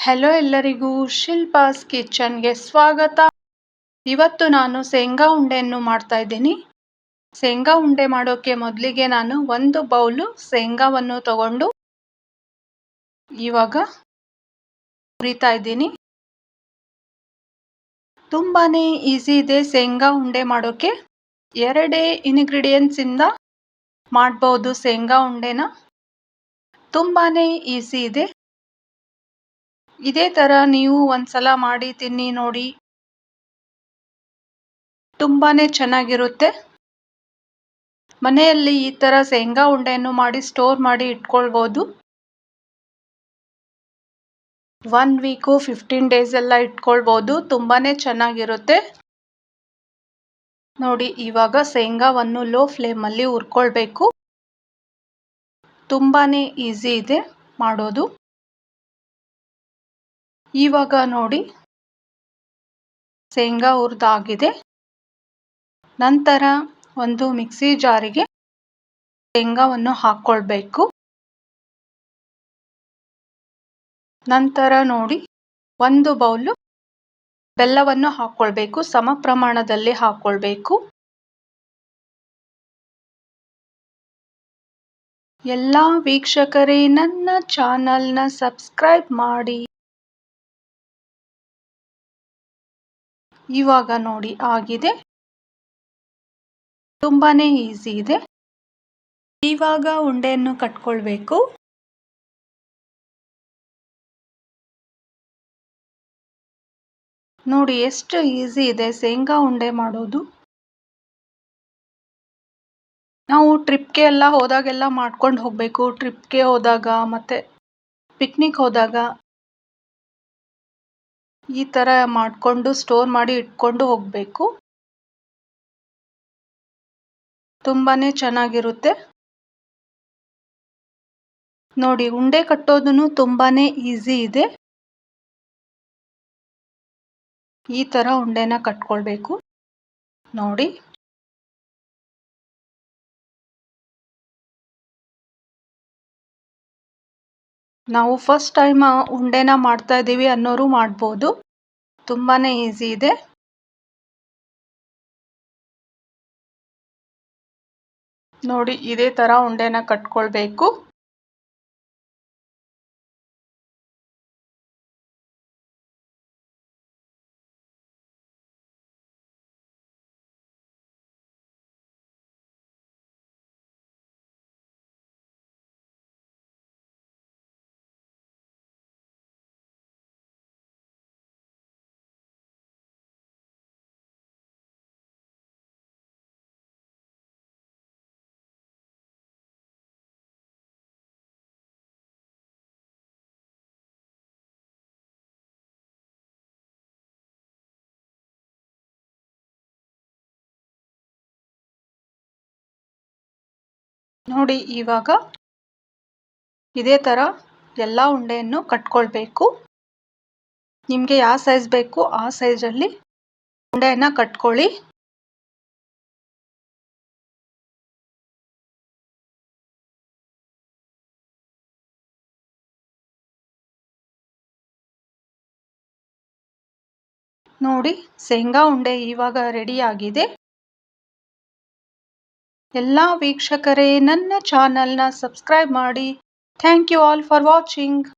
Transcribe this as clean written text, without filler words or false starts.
Hello ಎಲ್ಲರಿಗೂ ಶಿಲ್ಪಾಸ್ ಕಿಚನ್ಗೆ ಸ್ವಾಗತ. ಇವತ್ತು ನಾನು ಶೇಂಗಾ ಉಂಡೆಯನ್ನು ಮಾಡ್ತಾ ಇದ್ದೀನಿ. ಶೇಂಗಾ ಉಂಡೆ ಮಾಡೋಕೆ ಮೊದಲಿಗೆ ನಾನು 1 ಬೌಲು ಶೇಂಗಾವನ್ನು ತಗೊಂಡು ಇವಾಗ ಹುರಿತಾ ಇದ್ದೀನಿ. ತುಂಬಾನೇ ಈಸಿ ಇದೆ ಶೇಂಗಾ ಉಂಡೆ ಮಾಡೋಕೆ. 2 ಇಂಗ್ರೀಡಿಯೆಂಟ್ಸ್ ಇಂದ ಮಾಡಬಹುದು ಶೇಂಗಾ ಉಂಡೆನ. ತುಂಬಾನೇ ಈಸಿ ಇದೆ. ಇದೇ ತರ ನೀವು ಒಂದ್ಸಲ ಮಾಡಿ ತಿನ್ನಿ ನೋಡಿ, ತುಂಬಾನೇ ಚೆನ್ನಾಗಿರುತ್ತೆ. ಮನೆಯಲ್ಲಿ ಈ ತರ ಶೇಂಗಾ ಉಂಡೆಯನ್ನು ಮಾಡಿ ಸ್ಟೋರ್ ಮಾಡಿ ಇಟ್ಕೊಳ್ಬಹುದು. 1 ವೀಕು 15 ಡೇಸ್ ಎಲ್ಲ ಇಟ್ಕೊಳ್ಬಹುದು. ತುಂಬಾನೇ ಚೆನ್ನಾಗಿರುತ್ತೆ. ನೋಡಿ, ಇವಾಗ ಶೇಂಗಾವನ್ನು ಲೋ ಫ್ಲೇಮ್ ಅಲ್ಲಿ ಹುರ್ಕೊಳ್ಬೇಕು. ತುಂಬಾನೇ ಈಸಿ ಇದೆ ಮಾಡೋದು. ಇವಾಗ ನೋಡಿ, ಶೇಂಗಾ ಹುರಿದಾಗಿದೆ. ನಂತರ ಒಂದು ಮಿಕ್ಸಿ ಜಾರಿಗೆ ಶೇಂಗಾವನ್ನು ಹಾಕೊಳ್ಬೇಕು. ನಂತರ ನೋಡಿ, 1 ಬೌಲು ಬೆಲ್ಲವನ್ನು ಹಾಕೊಳ್ಬೇಕು. ಸಮ ಪ್ರಮಾಣದಲ್ಲಿ ಹಾಕೊಳ್ಬೇಕು. ಎಲ್ಲಾ ವೀಕ್ಷಕರೇ ನನ್ನ ಚಾನಲ್ನ ಸಬ್ಸ್ಕ್ರೈಬ್ ಮಾಡಿ. ಇವಾಗ ನೋಡಿ ಆಗಿದೆ. ತುಂಬಾನೇ ಈಸಿ ಇದೆ. ಇವಾಗ ಉಂಡೆಯನ್ನು ಕಟ್ಕೊಳ್ಬೇಕು. ನೋಡಿ ಎಷ್ಟು ಈಸಿ ಇದೆ ಶೇಂಗಾ ಉಂಡೆ ಮಾಡೋದು. ನಾವು ಟ್ರಿಪ್ಗೆ ಎಲ್ಲ ಹೋದಾಗೆಲ್ಲ ಮಾಡ್ಕೊಂಡು ಹೋಗ್ಬೇಕು. ಟ್ರಿಪ್ಗೆ ಹೋದಾಗ ಮತ್ತೆ ಪಿಕ್ನಿಕ್ ಹೋದಾಗ ಈ ತರ ಮಾಡ್ಕೊಂಡು ಸ್ಟೋರ್ ಮಾಡಿ ಇಟ್ಕೊಂಡು ಹೋಗ್ಬೇಕು. ತುಂಬಾನೇ ಚೆನ್ನಾಗಿರುತ್ತೆ. ನೋಡಿ, ಉಂಡೆ ಕಟ್ಟೋದನ್ನು ತುಂಬಾನೇ ಈಸಿ ಇದೆ. ಈ ತರ ಉಂಡೆನ ಕಟ್ಕೊಳ್ಬೇಕು. ನೋಡಿ, ನಾವು ಫಸ್ಟ್ ಟೈಮ್ ಉಂಡೆನ ಮಾಡ್ತಾ ಇದ್ದೀವಿ ಅನ್ನೋರು ಮಾಡ್ಬೋದು. ತುಂಬಾನೇ ಈಸಿ ಇದೆ. ನೋಡಿ, ಇದೇ ತರ ಉಂಡೆನ ಕಟ್ಕೊಳ್ಬೇಕು. ನೋಡಿ, ಇವಾಗ ಇದೇ ತರ ಎಲ್ಲ ಉಂಡೆಯನ್ನು ಕಟ್ಕೊಳ್ಬೇಕು. ನಿಮಗೆ ಯಾವ ಸೈಜ್ ಬೇಕು ಆ ಸೈಜಲ್ಲಿ ಉಂಡೆಯನ್ನ ಕಟ್ಕೊಳ್ಳಿ. ನೋಡಿ, ಶೇಂಗಾ ಉಂಡೆ ಇವಾಗ ರೆಡಿ ಆಗಿದೆ. ಎಲ್ಲ ವೀಕ್ಷಕರೇ ನನ್ನ ಚಾನಲ್ನ ಸಬ್ಸ್ಕ್ರೈಬ್ ಮಾಡಿ. Thank you all for watching.